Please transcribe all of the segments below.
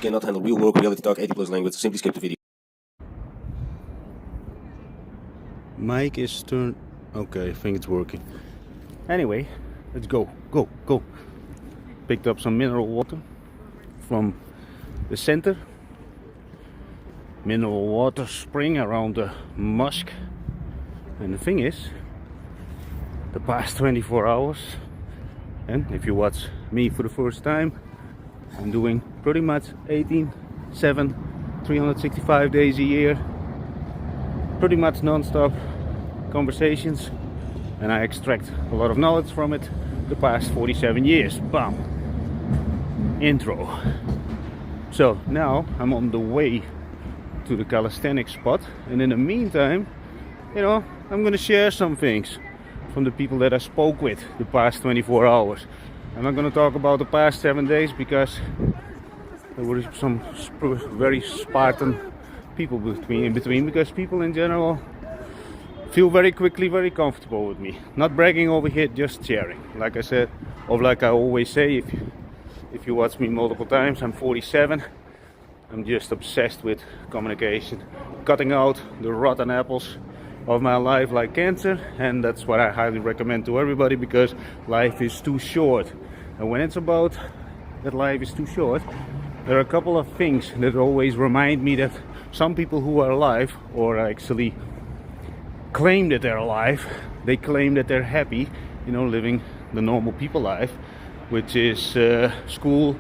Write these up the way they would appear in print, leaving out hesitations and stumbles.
cannot handle real work, reality talk, 80+ language, simply skip the video. Mic is turned. Okay, I think it's working. Anyway, let's go. Picked up some mineral water from the center. Mineral water spring around the mosque. And the thing is, the past 24 hours, and if you watch me for the first time, I'm doing pretty much 18/7, 365 days a year, pretty much non-stop conversations, and I extract a lot of knowledge from it the past 47 years. Bam! Intro. So now I'm on the way to the calisthenics spot, and in the meantime, I'm gonna share some things from the people that I spoke with the past 24 hours. I'm not gonna talk about the past 7 days because there were some very Spartan people in between, because people in general feel very quickly very comfortable with me. Not bragging over here, just sharing. Like I said, or like I always say, if you watch me multiple times, I'm 47. I'm just obsessed with communication, cutting out the rotten apples of my life like cancer, and that's what I highly recommend to everybody, because life is too short. And when it's about that life is too short, there are a couple of things that always remind me that some people who are alive, or actually claim that they're alive, they claim that they're happy, living the normal people life, which is school,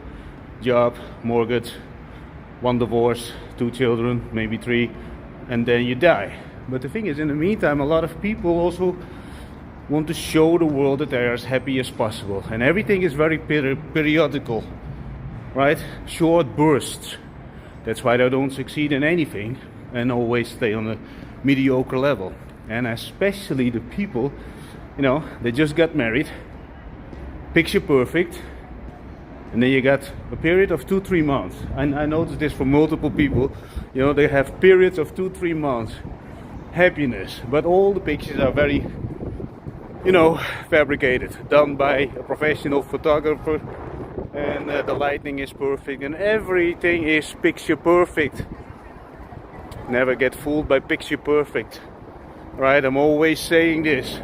job, mortgage, one divorce, 2 children, maybe 3, and then you die. But the thing is, in the meantime, a lot of people also want to show the world that they are as happy as possible, and everything is very periodical, right? Short bursts. That's why they don't succeed in anything and always stay on a mediocre level. And especially the people, they just got married, picture perfect, and then you got a period of 2-3 months. And I noticed this for multiple people. They have periods of 2-3 months happiness, but all the pictures are very, fabricated, done by a professional photographer, and the lighting is perfect, and everything is picture perfect. Never get fooled by picture perfect, right? I'm always saying this.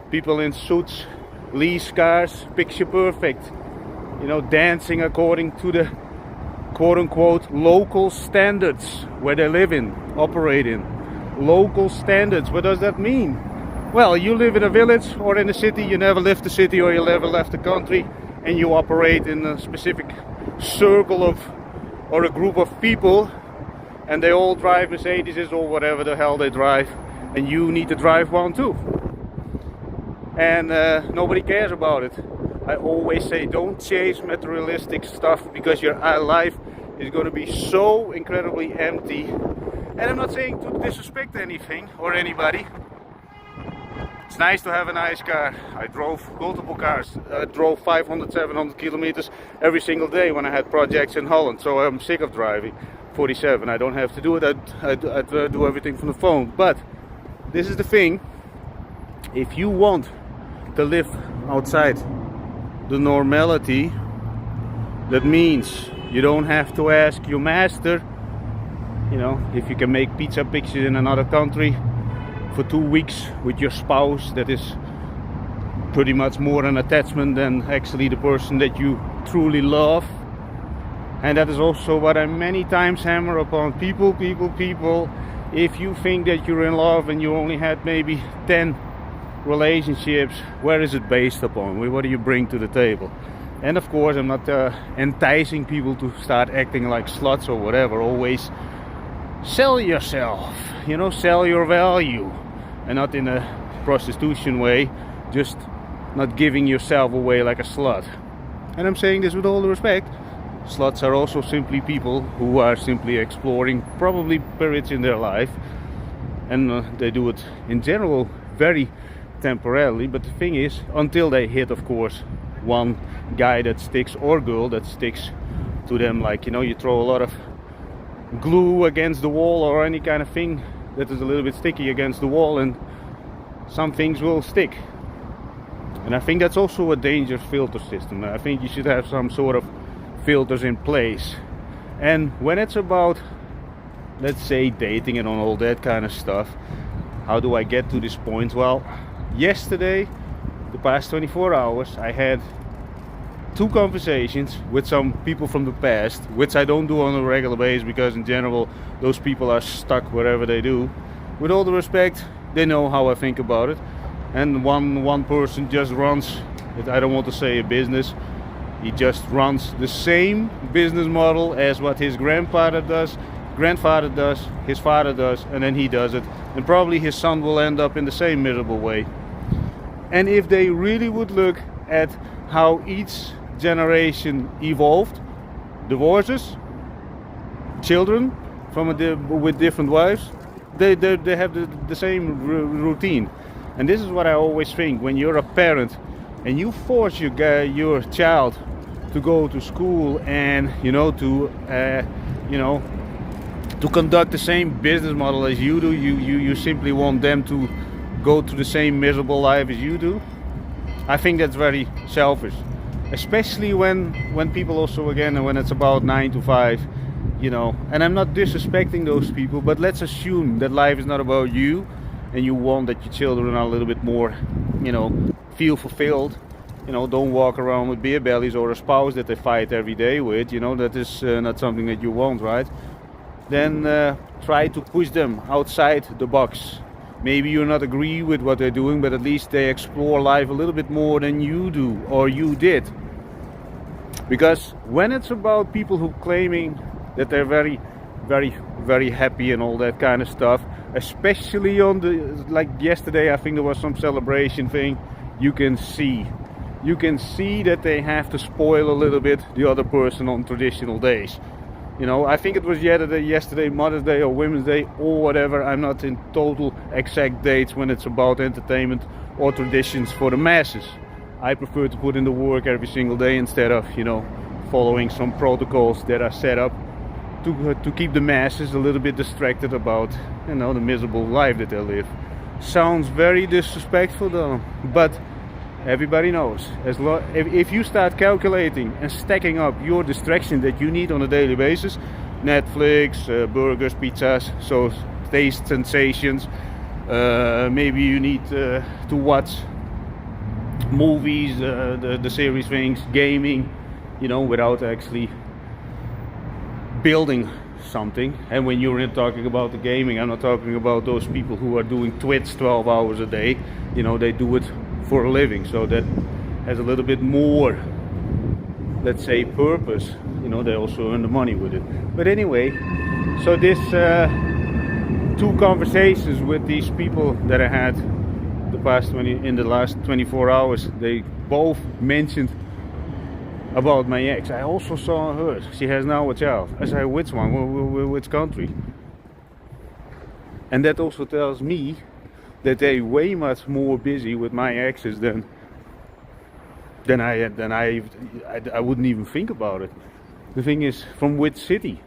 People in suits, lease cars, picture perfect. Dancing according to the quote-unquote local standards where they live in, operate in. Local standards, what does that mean? Well, you live in a village or in a city, you never left the city or you never left the country, and you operate in a specific circle of, or a group of people, and they all drive Mercedes or whatever the hell they drive, and you need to drive one too. And nobody cares about it. I always say, don't chase materialistic stuff, because your life is going to be so incredibly empty. And I'm not saying to disrespect anything or anybody. It's nice to have a nice car. I drove multiple cars. I drove 500, 700 kilometers every single day when I had projects in Holland. So I'm sick of driving. 47, I don't have to do it. I'd do everything from the phone. But this is the thing. If you want to live outside the normality, that means you don't have to ask your master, if you can make pizza pictures in another country for 2 weeks with your spouse. That is pretty much more an attachment than actually the person that you truly love. And that is also what I many times hammer upon people. If you think that you're in love and you only had maybe 10 relationships, where is it based upon? What do you bring to the table? And of course, I'm not enticing people to start acting like sluts or whatever. Always sell yourself, sell your value, and not in a prostitution way, just not giving yourself away like a slut. And I'm saying this with all the respect. Sluts are also simply people who are simply exploring probably periods in their life, and they do it in general very temporarily. But the thing is, until they hit, of course, one guy that sticks, or girl that sticks to them, like you throw a lot of glue against the wall or any kind of thing that is a little bit sticky against the wall, and some things will stick. And I think that's also a dangerous filter system. I think you should have some sort of filters in place. And when it's about, let's say, dating and all that kind of stuff, how do I get to this point? Well, yesterday, the past 24 hours, I had 2 conversations with some people from the past, which I don't do on a regular basis because in general those people are stuck wherever they do. With all the respect, they know how I think about it. And one person just runs, I don't want to say a business, he just runs the same business model as what his grandfather does, his father does, and then he does it. And probably his son will end up in the same miserable way. And if they really would look at how each generation evolved, divorces, children with different wives, they have the same routine. And this is what I always think: when you're a parent and you force your child to go to school and to conduct the same business model as you do, you simply want them to go to the same miserable life as you do. I think that's very selfish, especially when people also, again, when it's about 9 to 5, and I'm not disrespecting those people, but let's assume that life is not about you and you want that your children are a little bit more, feel fulfilled. Don't walk around with beer bellies or a spouse that they fight every day with. That is not something that you want, right? Then try to push them outside the box. Maybe you not agree with what they're doing, but at least they explore life a little bit more than you do or you did. Because when it's about people who claiming that they're very, very, very happy and all that kind of stuff, especially on like yesterday, I think there was some celebration thing, you can see that they have to spoil a little bit the other person on traditional days. I think it was yesterday, Mother's Day or Women's Day or whatever. I'm not in total exact dates when it's about entertainment or traditions for the masses. I prefer to put in the work every single day instead of, following some protocols that are set up to keep the masses a little bit distracted about, the miserable life that they live. Sounds very disrespectful though, but everybody knows, if you start calculating and stacking up your distraction that you need on a daily basis, Netflix, burgers, pizzas, so taste sensations, maybe you need to watch movies, the series things, gaming, without actually building something. And when you're talking about the gaming, I'm not talking about those people who are doing Twitch 12 hours a day. They do it for a living, so that has a little bit more, let's say, purpose. They also earn the money with it. But anyway, so this 2 conversations with these people that I had in the last 24 hours, they both mentioned about my ex. I also saw her. She has now a child. I said, which one? Which country? And that also tells me that they're way much more busy with my exes than I wouldn't even think about it. The thing is, from which city?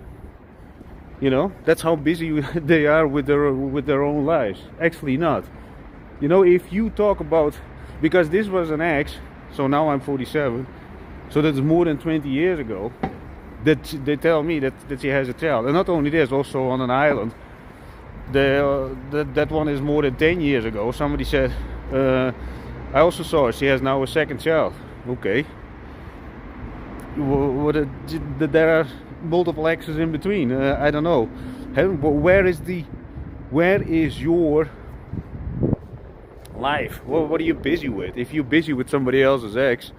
That's how busy they are with their own lives. Actually not. If you talk about, because this was an ex, so now I'm 47, so that's more than 20 years ago, that they tell me that she has a child. And not only this, also on an island. That one is more than 10 years ago. Somebody said, I also saw her, she has now a second child. Okay. There are multiple exes in between. I don't know. Where is your life? What are you busy with? If you're busy with somebody else's ex,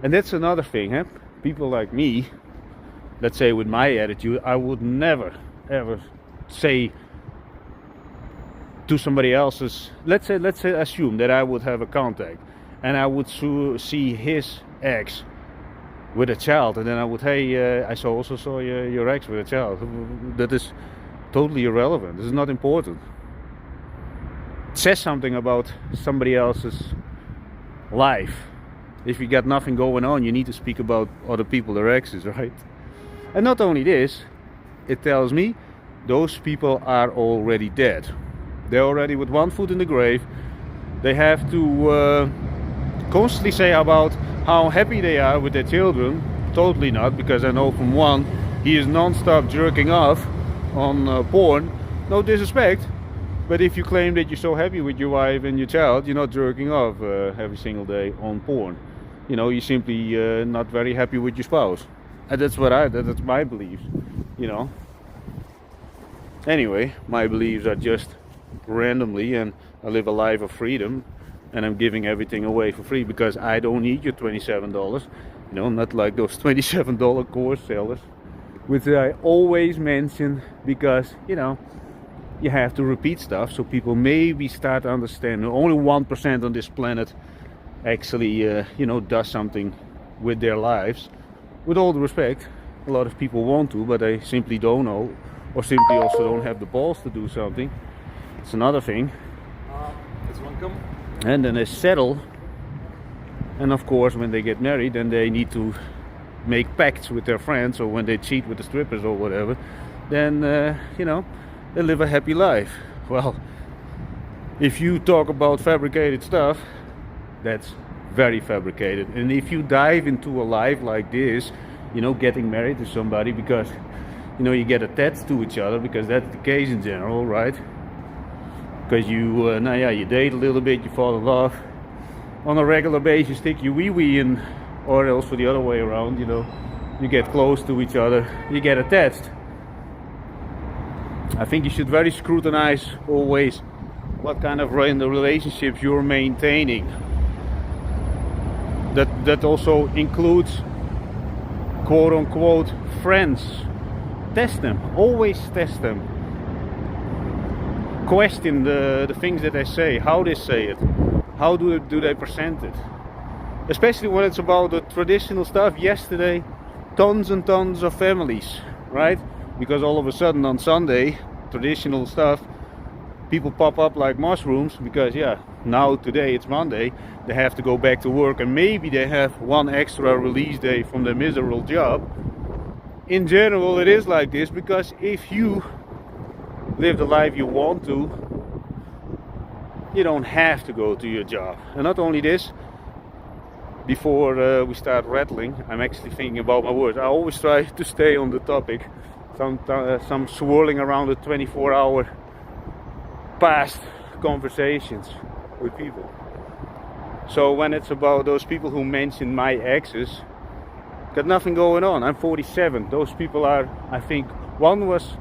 and that's another thing, people like me, let's say with my attitude, I would never ever say to somebody else's, let's say assume that I would have a contact and I would see his ex with a child, and then I would, hey, I also saw your ex with a child. That is totally irrelevant. This is not important. It says something about somebody else's life. If you got nothing going on, you need to speak about other people, their exes, right? And not only this, it tells me those people are already dead. They're already with one foot in the grave. They have to constantly say about how happy they are with their children. Totally not, because I know from one he is non-stop jerking off on porn. No disrespect, but if you claim that you're so happy with your wife and your child, you're not jerking off every single day on porn. You know, you're simply not very happy with your spouse. And that's my beliefs, you know. Anyway, my beliefs are just randomly, and I live a life of freedom, and I'm giving everything away for free because I don't need your $27. You know, not like those $27 course sellers, which I always mention because, you know, you have to repeat stuff so people maybe start to understand. Only 1% on this planet actually, you know, does something with their lives. With all the respect, a lot of people want to, but they simply don't know, or simply also don't have the balls to do something. It's another thing. It's welcome. And then they settle, and of course when they get married, then they need to make pacts with their friends, or when they cheat with the strippers or whatever, then you know, they live a happy life. Well, if you talk about fabricated stuff, that's very fabricated. And if you dive into a life like this, you know, getting married to somebody because, you know, you get attached to each other, because that's the case in general, right? Because you you date a little bit, you fall in love on a regular basis, you stick your wee-wee in, or also the other way around, you know, you get close to each other, you get attached. I think you should very scrutinize always what kind of relationships you're maintaining. That also includes quote-unquote friends. Test them, always test them. Question the things that they say, how they say it, how do they present it. Especially when it's about the traditional stuff. Yesterday, tons and tons of families, right? Because all of a sudden on Sunday, traditional stuff, people pop up like mushrooms, because now today it's Monday, they have to go back to work, and maybe they have one extra release day from their miserable job. In general, it is like this, because if you live the life you want to, you don't have to go to your job. And not only this, before we start rattling, I'm actually thinking about my words. I always try to stay on the topic. Some swirling around the 24-hour past conversations with people. So when it's about those people who mention my exes, got nothing going on. I'm 47. Those people are, I think, one was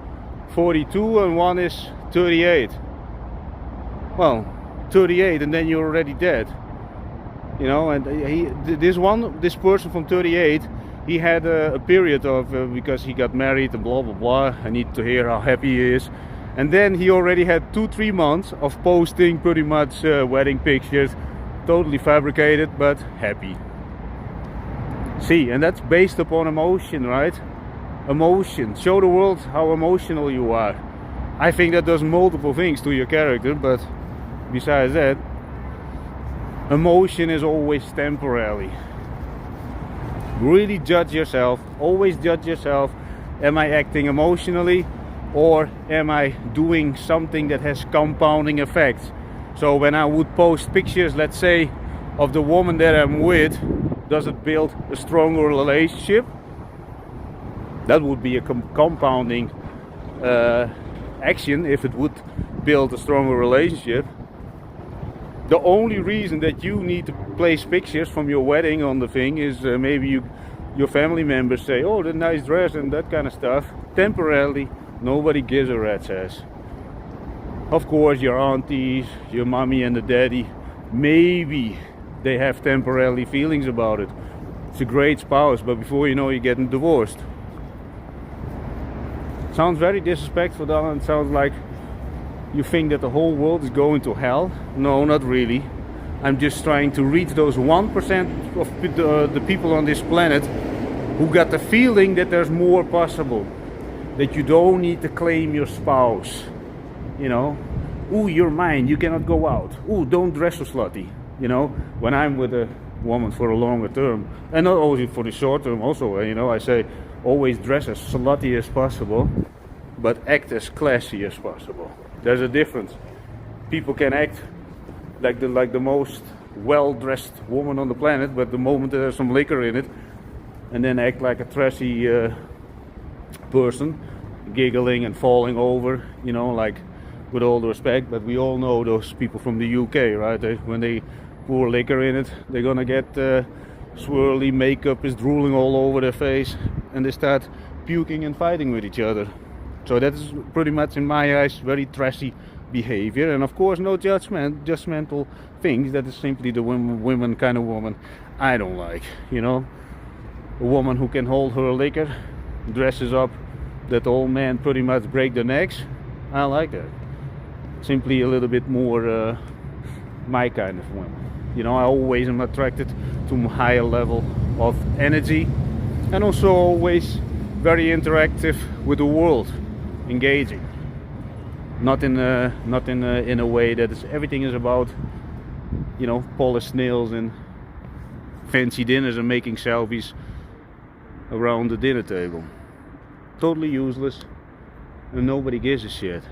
42 and one is 38. Well, 38 and then you're already dead. You know, and this person from 38, he had a period of, because he got married and blah blah blah, I need to hear how happy he is. And then he already had 2-3 months of posting pretty much wedding pictures, totally fabricated but happy. See, and that's based upon emotion, right? Emotion. Show the world how emotional you are. I think that does multiple things to your character, but besides that, emotion is always temporary. Really judge yourself. Always judge yourself. Am I acting emotionally, or am I doing something that has compounding effects? So when I would post pictures, let's say, of the woman that I'm with, does it build a stronger relationship? That would be a compounding action if it would build a stronger relationship. The only reason that you need to place pictures from your wedding on the thing is maybe your family members say, oh, the nice dress and that kind of stuff. Temporarily, nobody gives a rat's ass. Of course, your aunties, your mommy and the daddy, maybe they have temporarily feelings about it. It's a great spouse, but before you know, you're getting divorced. Sounds very disrespectful, Donald. It sounds like you think that the whole world is going to hell. No, not really. I'm just trying to reach those 1% of the people on this planet who got the feeling that there's more possible. That you don't need to claim your spouse. You know, ooh, you're mine, you cannot go out. Ooh, don't dress so slutty. You know, when I'm with a woman for a longer term, and not only for the short term also, you know, I say always dress as slutty as possible, but act as classy as possible. There's a difference. People can act like the most well-dressed woman on the planet, but the moment there's some liquor in it, and then act like a trashy person giggling and falling over, you know, like, with all the respect, but we all know those people from the UK, right? When they pour liquor in it, they're gonna get swirly, makeup is drooling all over their face, and they start puking and fighting with each other. So that is pretty much, in my eyes, very trashy behavior. And of course, no judgmental things. That is simply the women kind of woman I don't like, you know. A woman who can hold her liquor, dresses up that all men pretty much break their necks. I like that. Simply a little bit more my kind of woman. You know, I always am attracted to a higher level of energy, and also always very interactive with the world, engaging. Not in a way that is everything is about, you know, polished nails and fancy dinners and making selfies around the dinner table. Totally useless, and nobody gives a shit.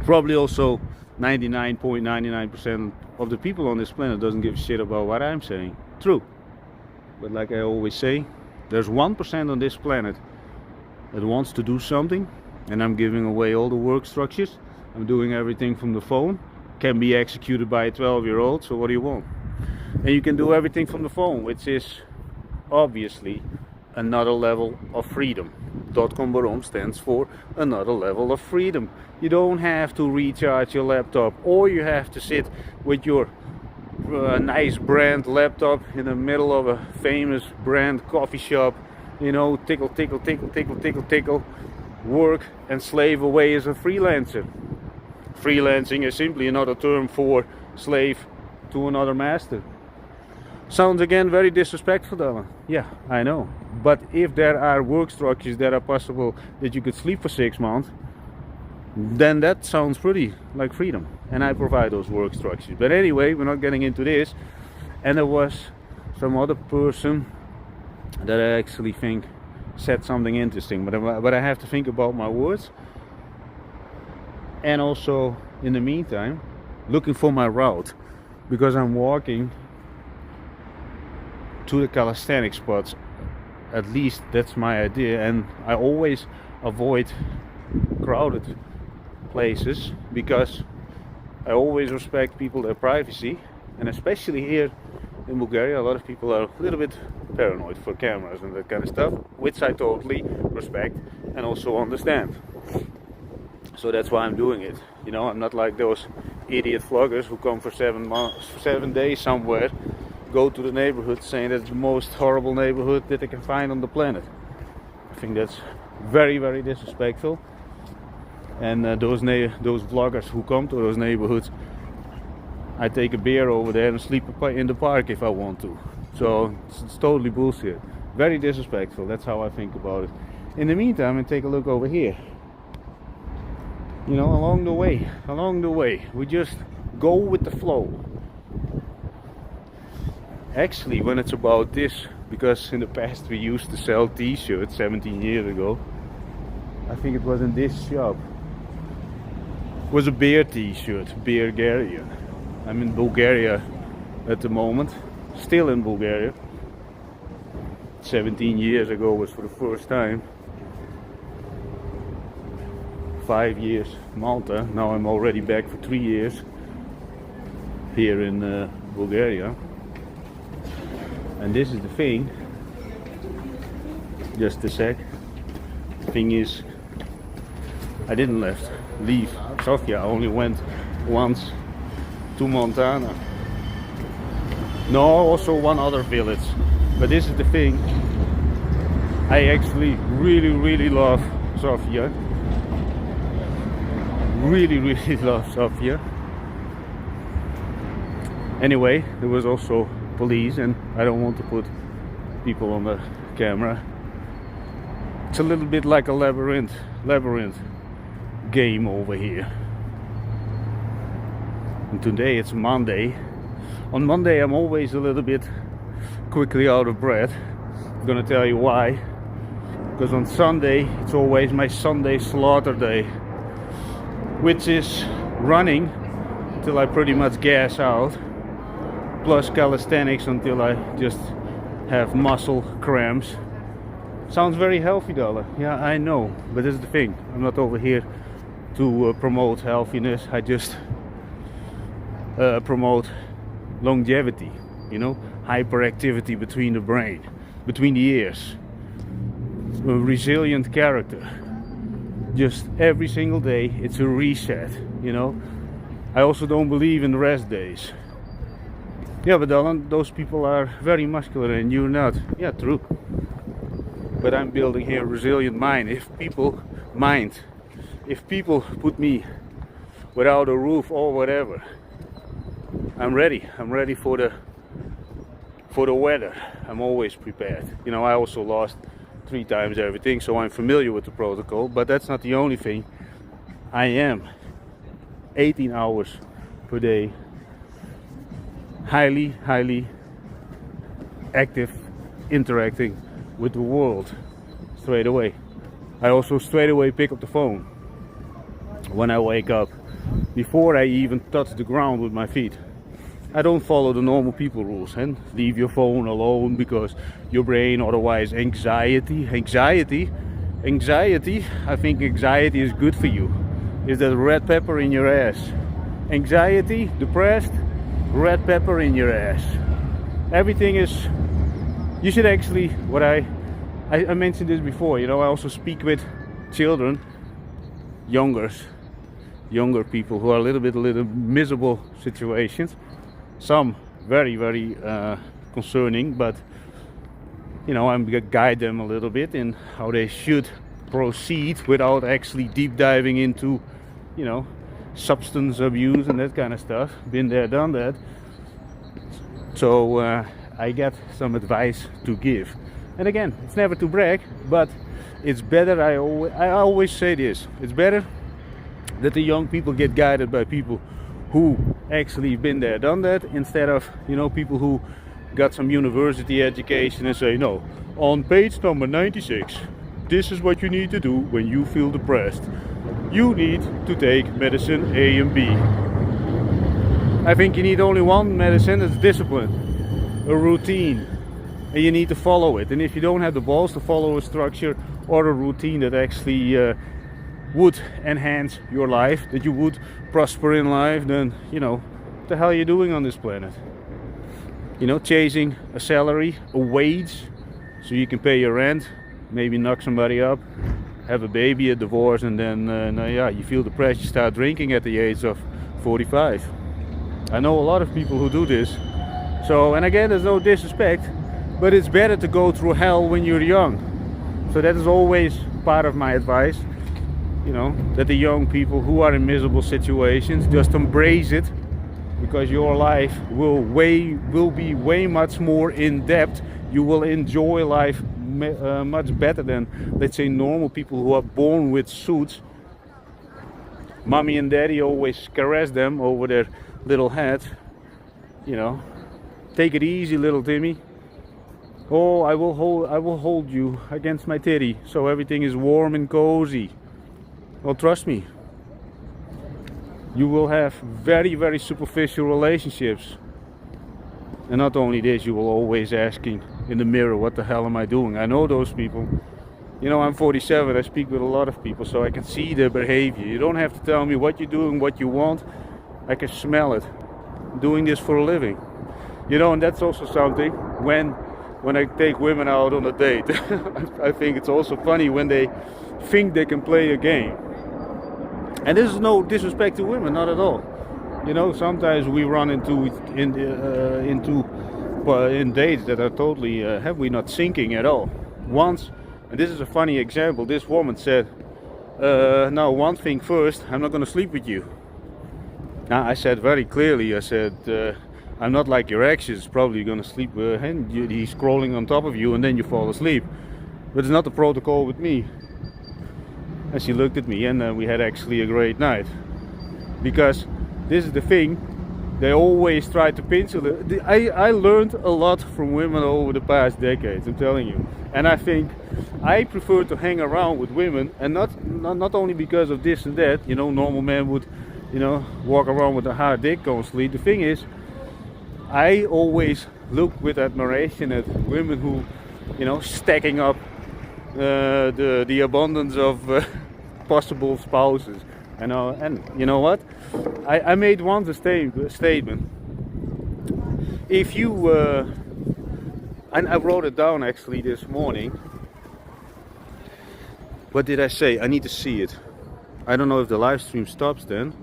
Probably also 99.99% of the people on this planet doesn't give a shit about what I'm saying. True. But like I always say, there's 1% on this planet that wants to do something, and I'm giving away all the work structures. I'm doing everything from the phone. Can be executed by a 12-year-old, so what do you want? And you can do everything from the phone, which is obviously another level of freedom. .com Barom stands for another level of freedom. You don't have to recharge your laptop, or you have to sit with your nice brand laptop in the middle of a famous brand coffee shop, you know, tickle, tickle, tickle, tickle, tickle, tickle, work and slave away as a freelancer. Freelancing is simply another term for slave to another master. Sounds again very disrespectful, Dylan. Yeah, I know. But if there are work structures that are possible that you could sleep for 6 months, then that sounds pretty like freedom. And I provide those work structures. But anyway, we're not getting into this. And there was some other person that I actually think said something interesting. But I have to think about my words. And also, in the meantime, looking for my route. Because I'm walking to the calisthenic spots. At least that's my idea, and I always avoid crowded places because I always respect people, their privacy, and especially here in Bulgaria a lot of people are a little bit paranoid for cameras and that kind of stuff, which I totally respect and also understand. So that's why I'm doing it. You know, I'm not like those idiot vloggers who come for 7 days somewhere, go to the neighborhood saying that's the most horrible neighborhood that they can find on the planet. I think that's very, very disrespectful. And those vloggers who come to those neighborhoods, I take a beer over there and sleep in the park if I want to. So it's totally bullshit. Very disrespectful. That's how I think about it. In the meantime, I take a look over here. You know, along the way, we just go with the flow. Actually, when it's about this, because in the past we used to sell t-shirts 17 years ago. I think it was in this shop. It was a beer t-shirt, Bulgarian. I'm in Bulgaria at the moment, still in Bulgaria. 17 years ago was for the first time. 5 years Malta, now I'm already back for 3 years here in Bulgaria. And this is the thing, just a sec, the thing is, I didn't leave Sofia, I only went once to Montana. No, also one other village, but this is the thing, I actually really, really love Sofia. Really, really love Sofia. Anyway, there was also police, and I don't want to put people on the camera. It's a little bit like a labyrinth game over here. And today it's Monday. On Monday I'm always a little bit quickly out of breath. I'm gonna tell you why. Because on Sunday it's always my Sunday slaughter day, which is running till I pretty much gas out, plus calisthenics until I just have muscle cramps, Sounds very healthy, dollar. Yeah, I know, but this is the thing. I'm not over here to promote healthiness. I just promote longevity, you know, hyperactivity between the brain, between the ears, a resilient character. Just every single day, it's a reset, you know. I also don't believe in rest days. Yeah, but Alan, those people are very muscular and you're not. Yeah, true. But I'm building here a resilient mind. If people put me without a roof or whatever, I'm ready. I'm ready for the weather. I'm always prepared. You know, I also lost 3 times everything, so I'm familiar with the protocol. But that's not the only thing. I am 18 hours per day, highly active, interacting with the world straight away. I also straight away pick up the phone when I wake up, before I even touch the ground with my feet. I don't follow the normal people rules and leave your phone alone because your brain, otherwise anxiety. I think anxiety is good for you. Is that red pepper in your ass? Anxiety, depressed, red pepper in your ass. Everything is, you should actually, what I mentioned this before, you know, I also speak with children, younger people who are a little miserable situations. Some very concerning, but you know, I'm gonna guide them a little bit in how they should proceed without actually deep diving into, you know, substance abuse and that kind of stuff. Been there, done that. So I get some advice to give. And again, it's never to brag, but it's better, I always say this, it's better that the young people get guided by people who actually been there, done that, instead of, you know, people who got some university education and say, no, on page number 96, this is what you need to do when you feel depressed. You need to take medicine A and B. I think you need only one medicine, it's discipline, a routine, and you need to follow it. And if you don't have the balls to follow a structure or a routine that actually would enhance your life, that you would prosper in life, then, you know, what the hell are you doing on this planet? You know, chasing a salary, a wage, so you can pay your rent, maybe knock somebody up, have a baby, a divorce, and then yeah, you feel depressed, you start drinking at the age of 45. I know a lot of people who do this. So, and again, there's no disrespect, but it's better to go through hell when you're young. So that is always part of my advice, you know, that the young people who are in miserable situations just embrace it, because your life will be way much more in depth. You will enjoy life much better than, let's say, normal people who are born with suits. Mommy and daddy always caress them over their little head, you know. Take it easy, little Timmy. Oh, I will hold you against my titty, so everything is warm and cozy. Well, trust me, you will have very superficial relationships. And not only this, you will always asking in the mirror, what the hell am I doing? I know those people. You know, I'm 47, I speak with a lot of people, so I can see their behavior. You don't have to tell me what you're doing, what you want. I can smell it. I'm doing this for a living. You know, and that's also something, when I take women out on a date, I think it's also funny when they think they can play a game. And this is no disrespect to women, not at all. You know, sometimes we run into dates that are totally we're not syncing at all. Once, and this is a funny example, this woman said, now one thing first, I'm not going to sleep with you. Now I said very clearly, I said, I'm not like your exes, probably going to sleep with him, he's crawling on top of you and then you fall asleep. But it's not the protocol with me. And she looked at me, and we had actually a great night. Because this is the thing, they always try to pencil it. I learned a lot from women over the past decades, I'm telling you. And I think I prefer to hang around with women, and not only because of this and that, you know, normal men would, you know, walk around with a hard dick constantly. The thing is, I always look with admiration at women who, you know, stacking up the abundance of possible spouses. And you know what? I made once a statement. If you and I wrote it down actually this morning. What did I say? I need to see it. I don't know if the live stream stops then.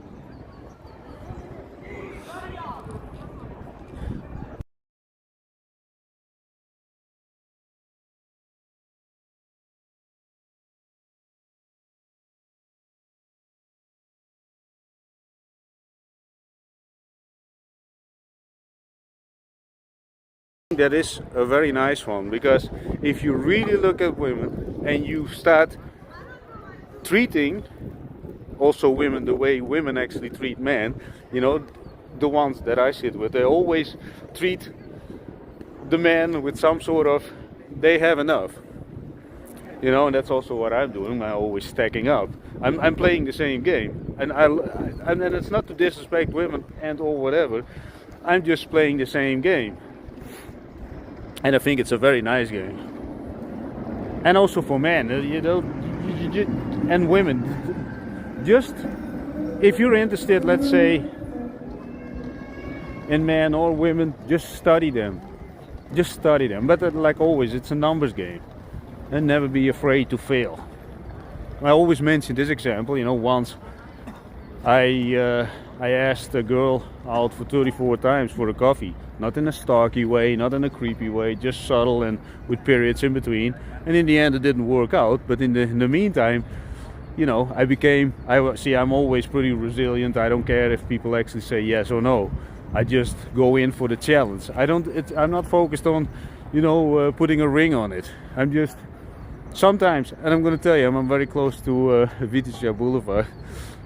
That is a very nice one, because if you really look at women and you start treating also women the way women actually treat men, you know, the ones that I sit with, they always treat the man with some sort of, they have enough, you know, and that's also what I'm doing. I'm always stacking up. I'm playing the same game, and and it's not to disrespect women and or whatever. I'm just playing the same game. And I think it's a very nice game. And also for men, you know, and women. Just, if you're interested, let's say, in men or women, just study them. Just study them. But like always, it's a numbers game. And never be afraid to fail. I always mention this example, you know, once I asked a girl out for 34 times for a coffee. Not in a stalky way, not in a creepy way, just subtle and with periods in between. And in the end it didn't work out, but in the meantime, you know, I'm always pretty resilient. I don't care if people actually say yes or no. I just go in for the challenge. I'm not focused on, you know, putting a ring on it. I'm just, sometimes, and I'm going to tell you, I'm very close to Vitosha Boulevard.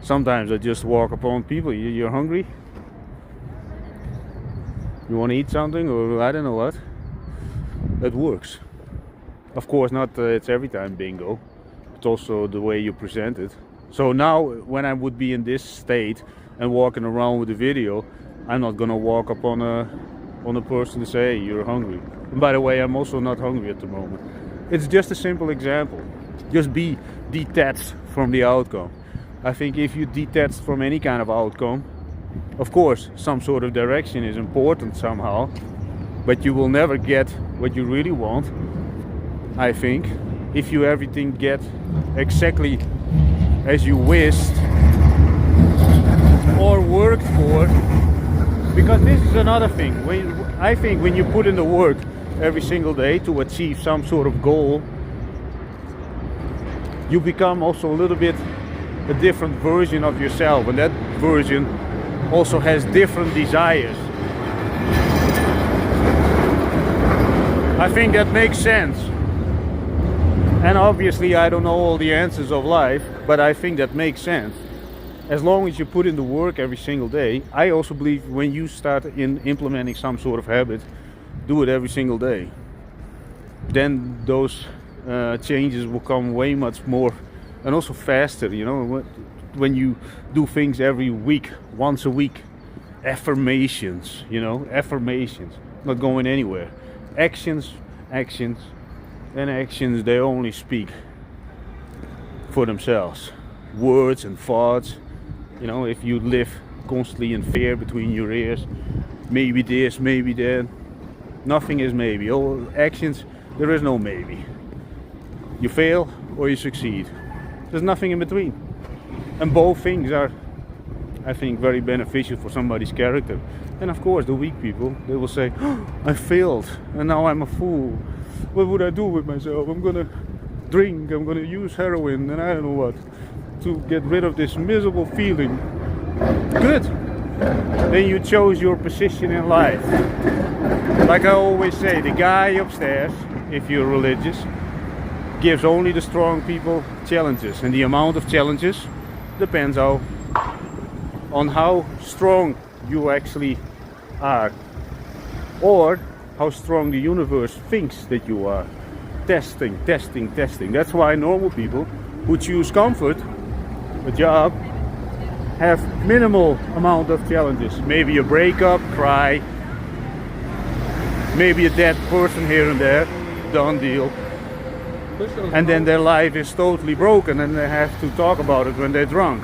Sometimes I just walk upon people. You're hungry? You want to eat something, or I don't know what? It works. Of course, not it's every time bingo. It's also the way you present it. So now, when I would be in this state and walking around with a video, I'm not gonna walk up on a person and say, hey, you're hungry. And by the way, I'm also not hungry at the moment. It's just a simple example. Just be detached from the outcome. I think if you detach from any kind of outcome, of course, some sort of direction is important somehow, but you will never get what you really want, I think, if you everything get exactly as you wished or worked for. Because this is another thing. I think when you put in the work every single day to achieve some sort of goal, you become also a little bit a different version of yourself, and that version also has different desires. I think that makes sense. And obviously I don't know all the answers of life, but I think that makes sense. As long as you put in the work every single day, I also believe when you start in implementing some sort of habit, do it every single day. Then those changes will come way much more and also faster, you know, when you do things every week, once a week. Affirmations, you know, affirmations, not going anywhere. Actions, actions, and actions, they only speak for themselves. Words and thoughts, you know, if you live constantly in fear between your ears, maybe this, maybe that, nothing is maybe. All actions, there is no maybe. You fail or you succeed. There's nothing in between. And both things are, I think, very beneficial for somebody's character. And of course, the weak people, they will say, oh, I failed and now I'm a fool. What would I do with myself? I'm gonna drink, I'm gonna use heroin, and I don't know what, to get rid of this miserable feeling. Good. Then you chose your position in life. Like I always say, the guy upstairs, if you're religious, gives only the strong people challenges, and the amount of challenges depends on how strong you actually are, or how strong the universe thinks that you are. Testing, testing, testing. That's why normal people who choose comfort, a job, have minimal amount of challenges. Maybe a breakup, cry, maybe a dead person here and there, done deal. and then their life is totally broken and they have to talk about it when they're drunk.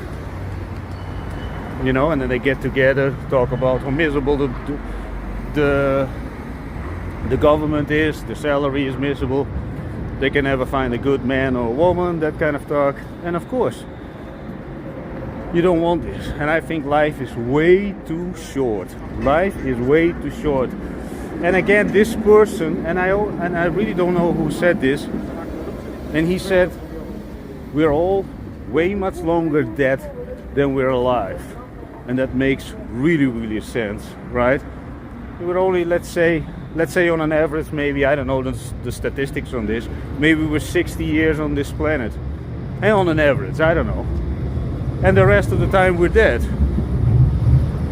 You know, and then they get together, talk about how miserable the government is, the salary is miserable, they can never find a good man or woman, that kind of talk. And of course, you don't want this. And I think life is way too short. Life is way too short. And again, this person, and I really don't know who said this, and he said, we're all way much longer dead than we're alive. And that makes really, really sense, right? We're only, let's say on an average, maybe, I don't know the statistics on this, maybe we're 60 years on this planet. And on an average, I don't know. And the rest of the time we're dead.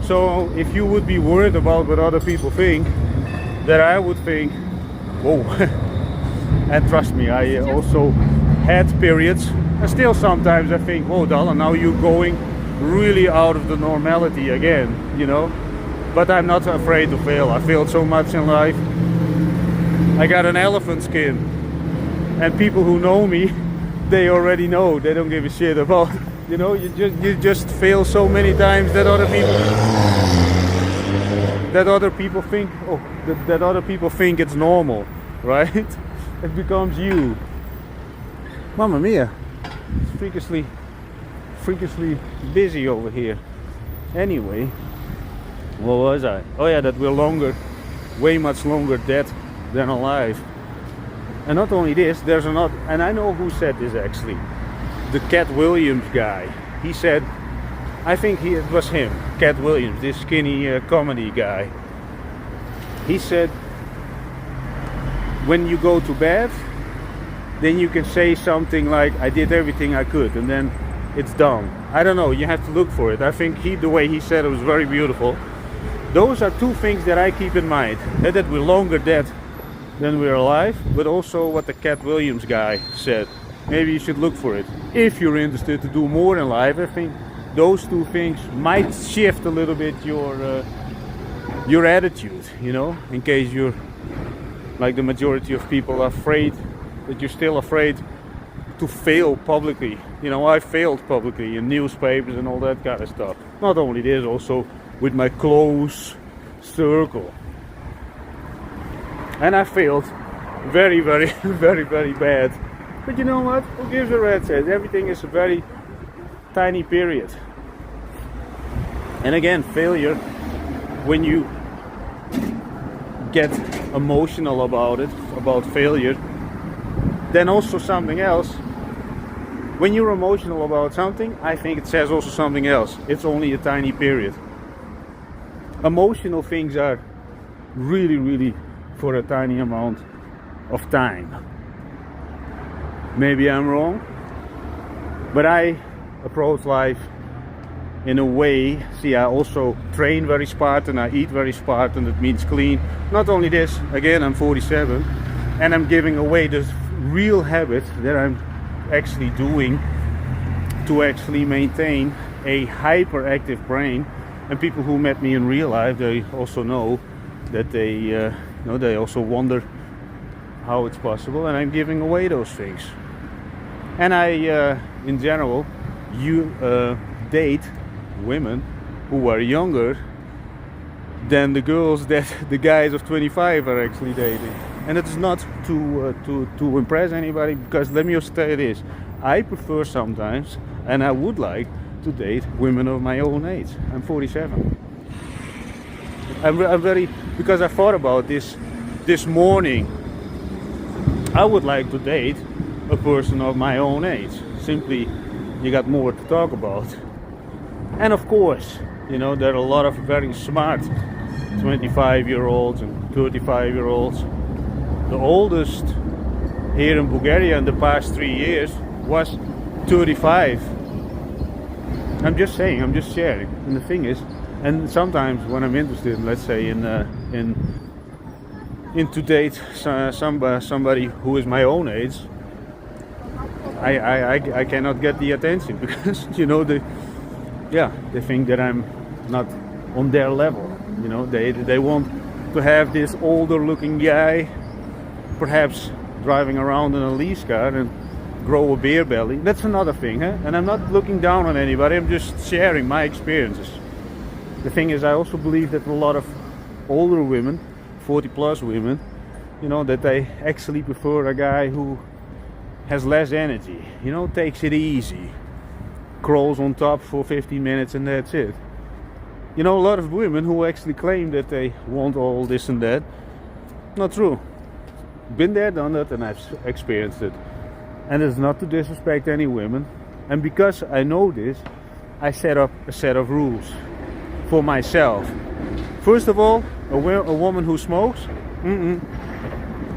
So if you would be worried about what other people think, then I would think, whoa. And trust me, I also had periods, and still sometimes I think, whoa, Dalla, now you're going really out of the normality again, you know. But I'm not afraid to fail. I failed so much in life. I got an elephant skin, and people who know me, they already know. They don't give a shit about, you know. You just fail so many times that other people think, oh, that other people think it's normal, right? It becomes you. Mamma mia, it's freakishly busy over here. Anyway, what was I? Oh yeah, that we're way much longer dead than alive. And not only this, there's another, and I know who said this actually, the Cat Williams guy. He said, I think it was him, Cat Williams, this skinny comedy guy. He said, when you go to bed, then you can say something like, I did everything I could, and then it's done. I don't know, you have to look for it. I think the way he said it was very beautiful. Those are two things that I keep in mind. That we're longer dead than we're alive, but also what the Cat Williams guy said. Maybe you should look for it. If you're interested to do more in life, I think those two things might shift a little bit your attitude, you know, in case you're like the majority of people are afraid, that you're still afraid to fail publicly. You know, I failed publicly in newspapers and all that kind of stuff. Not only this, also with my close circle. And I failed very, very, very, very bad. But you know what? Who gives a rat's ass? Everything is a very tiny period. And again, failure, when you get emotional about it, about failure, then also something else. When you're emotional about something, I think it says also something else. It's only a tiny period. Emotional things are really, really for a tiny amount of time. Maybe I'm wrong, but I approach life in a way. See, I also train very Spartan, I eat very Spartan, that means clean. Not only this, again, I'm 47, and I'm giving away this real habit that I'm actually doing to actually maintain a hyperactive brain. And people who met me in real life, they also know that they also wonder how it's possible, and I'm giving away those things. And I, in general, date women who are younger than the girls that the guys of 25 are actually dating. And it's not to impress anybody, because let me just say this: I prefer sometimes, and I would like to date women of my own age. I'm 47. I'm very, because I thought about this morning. I would like to date a person of my own age. Simply, you got more to talk about. And of course, you know, there are a lot of very smart 25-year-olds and 35-year-olds. The oldest here in Bulgaria in the past 3 years was 35. I'm just saying, I'm just sharing. And the thing is, and sometimes when I'm interested, let's say to date somebody who is my own age, I cannot get the attention, because you know they think that I'm not on their level. You know, they want to have this older looking guy, perhaps driving around in a lease car and grow a beer belly. That's another thing, huh? And I'm not looking down on anybody, I'm just sharing my experiences. The thing is, I also believe that a lot of older women, 40 plus women, you know, that they actually prefer a guy who has less energy, you know, takes it easy, crawls on top for 15 minutes and that's it. You know, a lot of women who actually claim that they want all this and that. Not true. Been there, done that, and I've experienced it. And it's not to disrespect any women. And because I know this, I set up a set of rules for myself. First of all, a woman who smokes,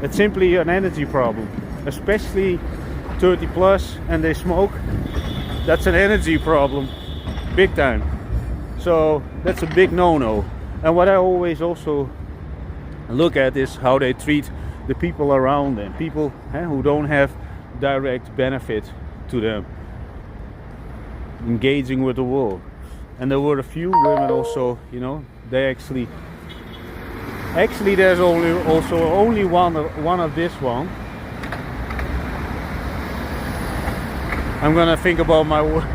it's simply an energy problem. Especially 30 plus and they smoke, that's an energy problem, big time. So that's a big no-no. And what I always also look at is how they treat the people around them, people who don't have direct benefit to them, engaging with the world. And there were a few women also, you know, they actually there's only one of this one. I'm gonna think about my words.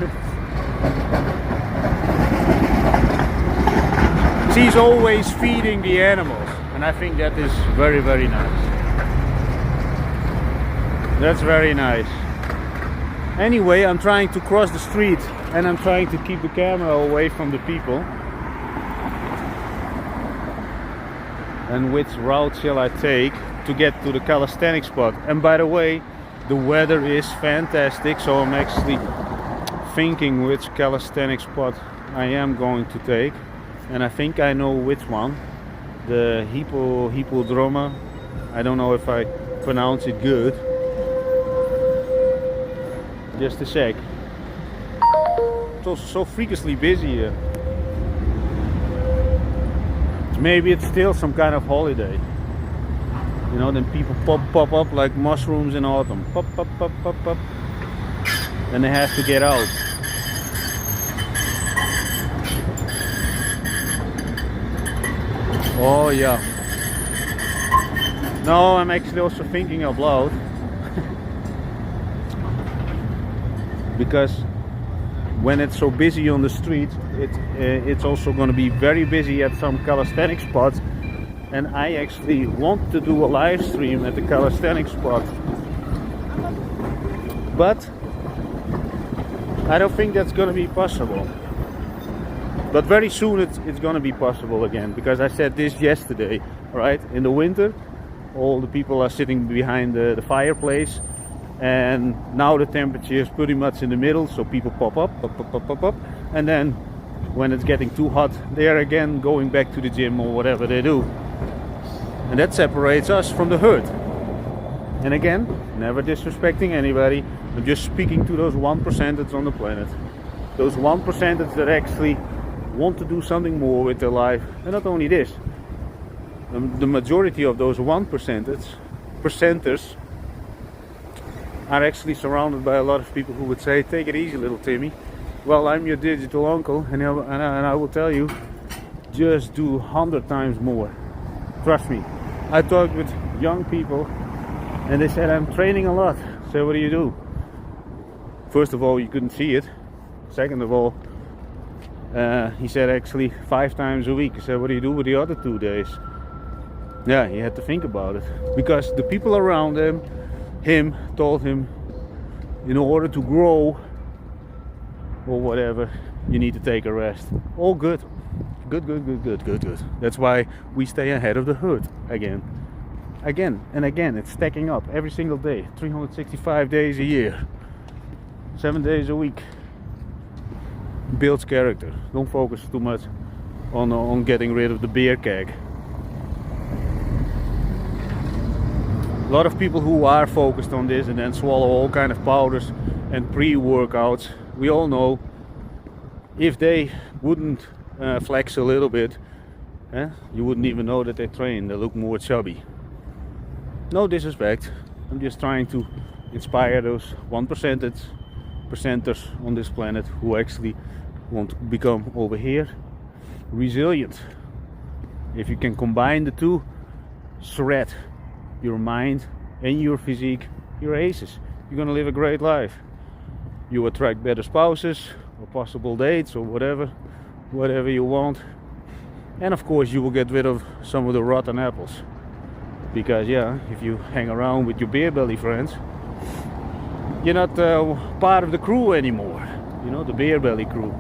She's always feeding the animals, and I think that is very, very nice. That's very nice. Anyway, I'm trying to cross the street and I'm trying to keep the camera away from the people. And which route shall I take to get to the calisthenics spot? And by the way, the weather is fantastic, so I'm actually thinking which calisthenics spot I am going to take. And I think I know which one. The Hippodrome. I don't know if I pronounce it good. Just a sec. It's also so freakishly busy here. Maybe it's still some kind of holiday. You know, then people pop up like mushrooms in autumn. Pop. And they have to get out. Oh yeah. No, I'm actually also thinking out loud. Because when it's so busy on the street, it's also going to be very busy at some calisthenics spots. And I actually want to do a live stream at the calisthenics spot. But I don't think that's going to be possible. But very soon it's going to be possible again. Because I said this yesterday, right? In the winter, all the people are sitting behind the fireplace. And now the temperature is pretty much in the middle, so people pop up. And then when it's getting too hot, they're again going back to the gym or whatever they do. And that separates us from the herd. And again, never disrespecting anybody. I'm just speaking to those 1% on the planet. Those 1% that actually want to do something more with their life. And not only this, the majority of those 1%ers are actually surrounded by a lot of people who would say, take it easy, little Timmy. Well, I'm your digital uncle, and I will tell you, just do 100 times more. Trust me. I talked with young people, and they said, I'm training a lot. So what do you do? First of all, you couldn't see it. Second of all, he said actually 5 times a week. I said, what do you do with the other 2 days? Yeah, he had to think about it. Because the people around him told him, in order to grow or whatever, you need to take a rest. All good. Good. That's why we stay ahead of the herd again and again. It's stacking up every single day, 365 days a year, 7 days a week. Builds character. Don't focus too much on getting rid of the beer keg. A lot of people who are focused on this and then swallow all kind of powders and pre-workouts, we all know, if they wouldn't flex a little bit, you wouldn't even know that they train. They look more chubby. No disrespect, I'm just trying to inspire those 1%ers on this planet who actually want to become over here resilient. If you can combine the two, shred your mind and your physique, you're aces. You're gonna live a great life. You attract better spouses or possible dates or whatever you want. And of course you will get rid of some of the rotten apples. Because yeah, if you hang around with your beer belly friends, you're not part of the crew anymore. You know, the beer belly crew.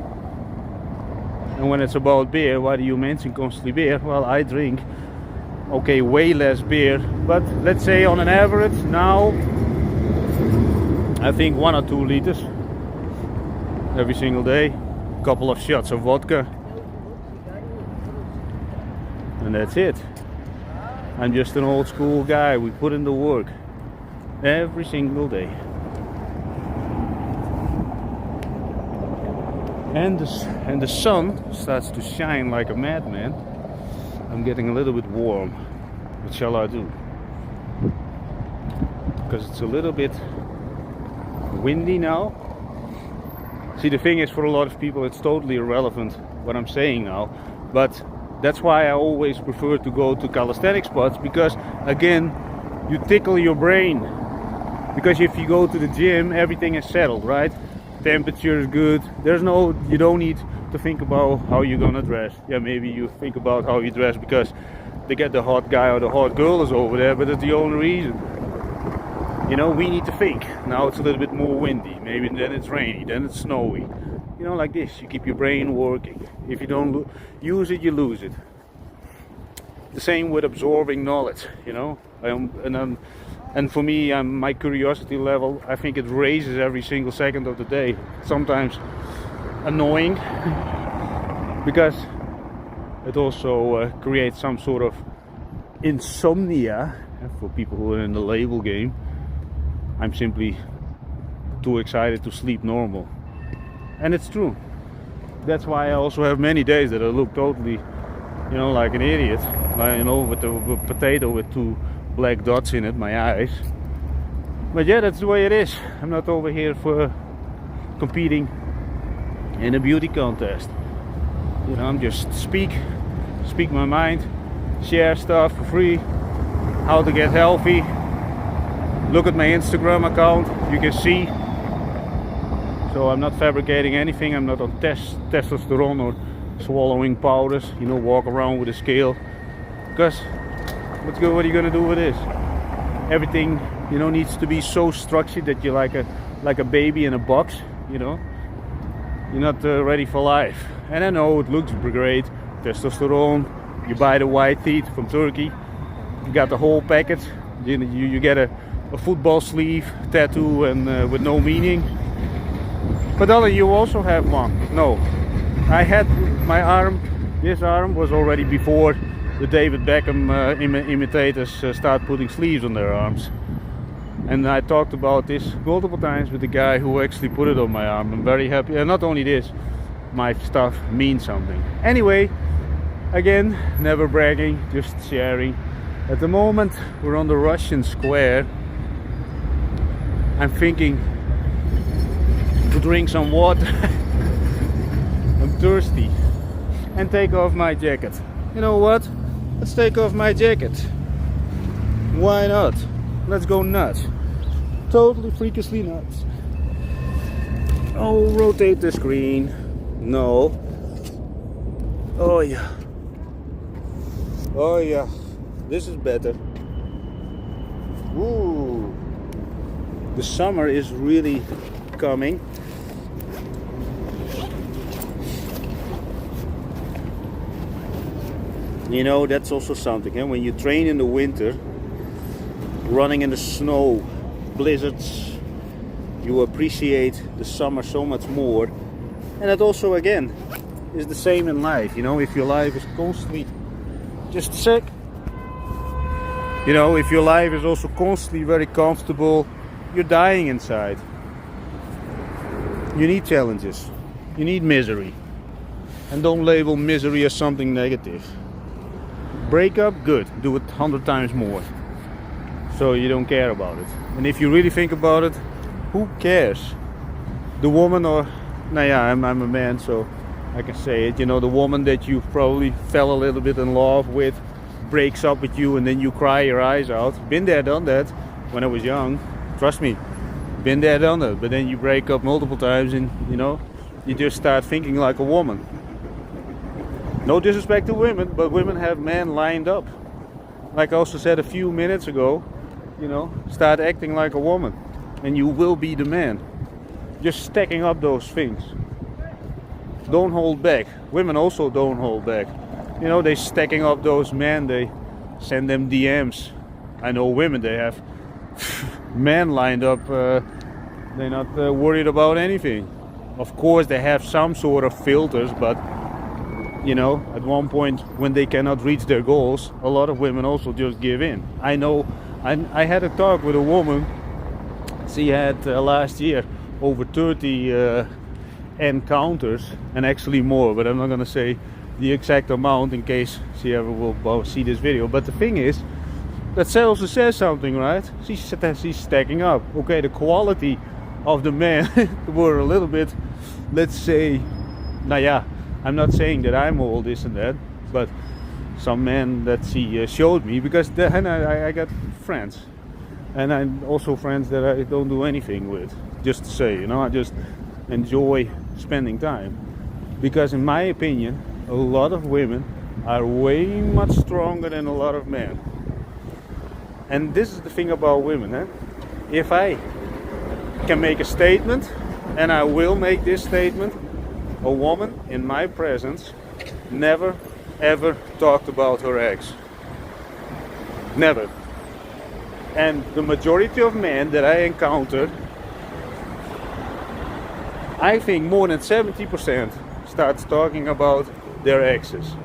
And when it's about beer, why do you mention constantly beer? Well, I drink, okay, way less beer, but let's say on an average now, I think 1 or 2 liters every single day. A couple of shots of vodka, and that's it. I'm just an old school guy. We put in the work every single day. And the sun starts to shine like a madman. I'm getting a little bit warm. What shall I do? Because it's a little bit windy now. See, the thing is, for a lot of people it's totally irrelevant what I'm saying now, but that's why I always prefer to go to calisthenic spots, because again, you tickle your brain. Because if you go to the gym, everything is settled, right? Temperature is good. You don't need to think about how you're gonna dress. Yeah, maybe you think about how you dress because they get the hot guy or the hot girl is over there, but that's the only reason. You know, we need to think. Now it's a little bit more windy, maybe then it's rainy, then it's snowy. You know, like this, you keep your brain working. If you don't use it, you lose it. The same with absorbing knowledge, you know. And for me, my curiosity level, I think it raises every single second of the day. Sometimes annoying, because it also creates some sort of insomnia. For people who are in the label game, I'm simply too excited to sleep normal. And it's true. That's why I also have many days that I look totally, you know, like an idiot. You know, with a potato with 2 black dots in it, my eyes. But yeah, that's the way it is. I'm not over here for competing in a beauty contest. You know, I'm just speak my mind, share stuff for free, how to get healthy. Look at my Instagram account, you can see. So I'm not fabricating anything. I'm not on testosterone or swallowing powders, you know, walk around with a scale. Because what are you gonna do with this? Everything, you know, needs to be so structured that you're like a baby in a box, you know. You're not ready for life. And I know it looks great, testosterone. You buy the white teeth from Turkey. You got the whole package. You get a football sleeve tattoo and with no meaning. But Ollie, you also have one. No, I had my arm. This arm was already before the David Beckham imitators start putting sleeves on their arms. And I talked about this multiple times with the guy who actually put it on my arm. I'm very happy. And not only this, my stuff means something. Anyway, again, never bragging, just sharing. At the moment, we're on the Russian Square. I'm thinking to drink some water. I'm thirsty. And take off my jacket. You know what? Let's take off my jacket. Why not? Let's go nuts. Totally freakishly nuts. Oh, rotate the screen. No. Oh yeah. Oh yeah. This is better. Ooh. The summer is really coming. You know, that's also something. Eh? When you train in the winter, running in the snow, blizzards, you appreciate the summer so much more. And that also, again, is the same in life. You know, if your life is constantly just sick, you know, if your life is also constantly very comfortable, you're dying inside. You need challenges. You need misery. And don't label misery as something negative. Break up, good. Do it 100 times more. So you don't care about it. And if you really think about it, who cares? The woman or... Nah, yeah, I'm a man, so I can say it. You know, the woman that you probably fell a little bit in love with breaks up with you and then you cry your eyes out. Been there, done that. when I was young. Trust me, been there, done that. But then you break up multiple times, and you just start thinking like a woman. No disrespect to women, but women have men lined up. Like I also said a few minutes ago, start acting like a woman, and you will be the man. Just stacking up those things. Don't hold back. Women also don't hold back. They stacking up those men. They send them DMs. I know women, they have men lined up. They're not worried about anything. Of course, they have some sort of filters, but at one point when they cannot reach their goals, a lot of women also just give in. I know. I had a talk with a woman. She had last year over 30 encounters, and actually more, but I'm not gonna say the exact amount in case she ever will see this video. But the thing is, that also says something, right? She's stacking up. Okay, the quality of the men were a little bit, let's say, I'm not saying that I'm all this and that, but some men that she showed me, because then I got friends, and I'm also friends that I don't do anything with, just to say, I just enjoy spending time, because in my opinion, a lot of women are way much stronger than a lot of men. And this is the thing about women, if I can make a statement, and I will make this statement, a woman in my presence never ever talked about her ex. Never. And the majority of men that I encountered, I think more than 70% starts talking about their exes.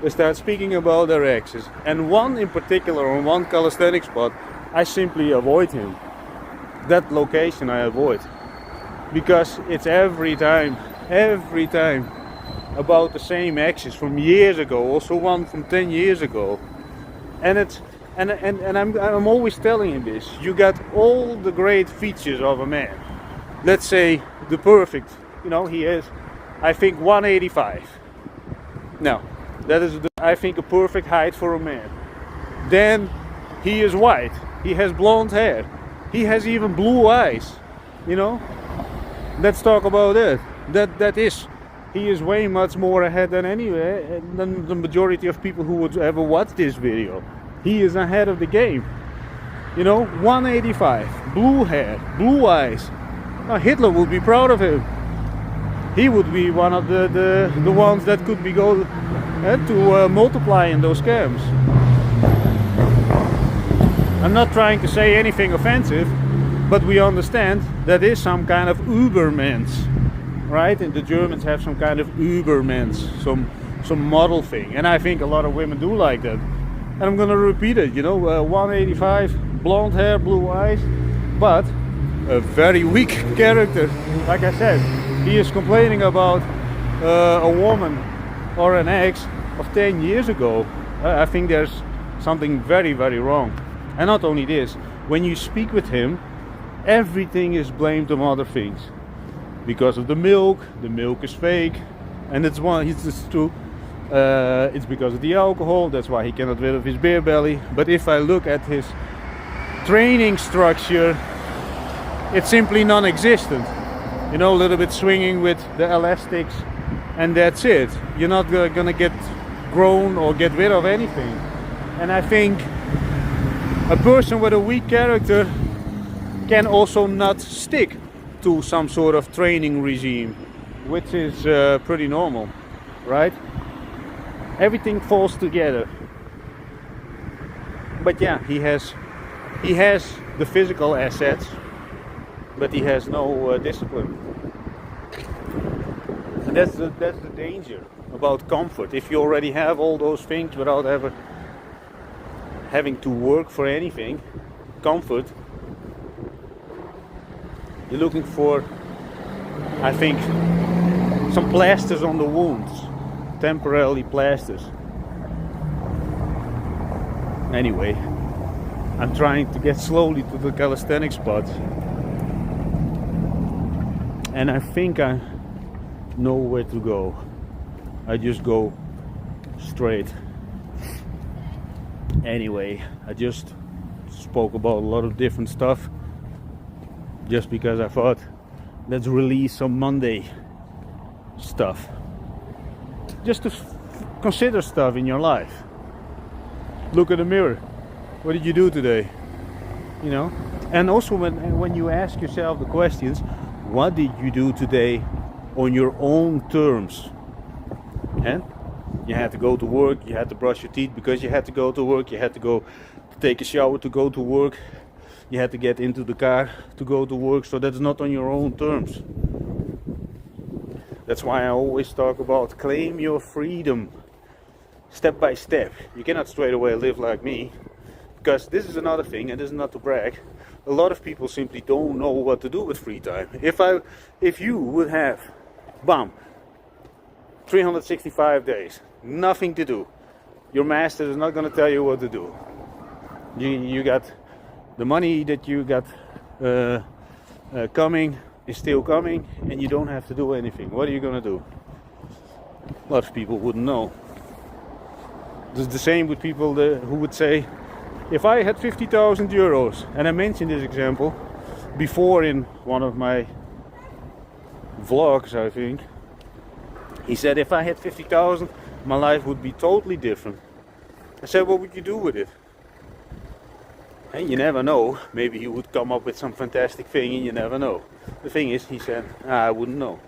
They start speaking about their exes. And one in particular, on one calisthenics spot, I simply avoid him. That location I avoid. Because it's every time about the same exes from years ago, also one from 10 years ago. And I'm always telling him this. You got all the great features of a man. Let's say the perfect, he is, I think, 185. Now, that is, I think, a perfect height for a man. Then he is white. He has blonde hair. He has even blue eyes. Let's talk about it. He is way much more ahead than the majority of people who would ever watch this video. He is ahead of the game. 185, blue hair, blue eyes. Now Hitler would be proud of him. He would be one of the ones that could be to multiply in those camps. I'm not trying to say anything offensive, but we understand that is some kind of Ubermensch, right? And the Germans have some kind of Ubermensch, some model thing, and I think a lot of women do like that. And I'm gonna repeat it, 185, blonde hair, blue eyes, but a very weak character. Like I said, he is complaining about a woman or an ex of 10 years ago. I think there's something very, very wrong. And not only this, when you speak with him, everything is blamed on other things. Because of the milk is fake, and it's true. It's because of the alcohol, that's why he cannot get rid of his beer belly. But if I look at his training structure, it's simply non-existent. A little bit swinging with the elastics, and that's it. You're not gonna get grown or get rid of anything. And I think a person with a weak character can also not stick to some sort of training regime, which is pretty normal, right? Everything falls together. But yeah, he has the physical assets, but he has no discipline. And that's the danger about comfort. If you already have all those things without ever having to work for anything, comfort, you're looking for, I think, some plasters on the wounds, temporarily plasters. Anyway, I'm trying to get slowly to the calisthenics spot, and I think I know where to go. I just go straight. Anyway, I just spoke about a lot of different stuff just because I thought, let's release some Monday stuff. Just to consider stuff in your life. Look in the mirror. What did you do today? You know? And also when you ask yourself the questions, what did you do today on your own terms? And you had to go to work, you had to brush your teeth because you had to go to work, you had to go take a shower to go to work, you had to get into the car to go to work, so that's not on your own terms. That's why I always talk about claim your freedom step by step. You cannot straight away live like me, because this is another thing, and this is not to brag. A lot of people simply don't know what to do with free time. If you would have, 365 days, nothing to do, your master is not going to tell you what to do. You got the money that you got coming is still coming, and you don't have to do anything. What are you going to do? A lot of people wouldn't know. It's the same with people who would say, if I had 50,000 euros, and I mentioned this example before in one of my vlogs, I think. He said, if I had 50,000, my life would be totally different. I said, what would you do with it? And you never know. Maybe he would come up with some fantastic thing, and you never know. The thing is, he said, I wouldn't know.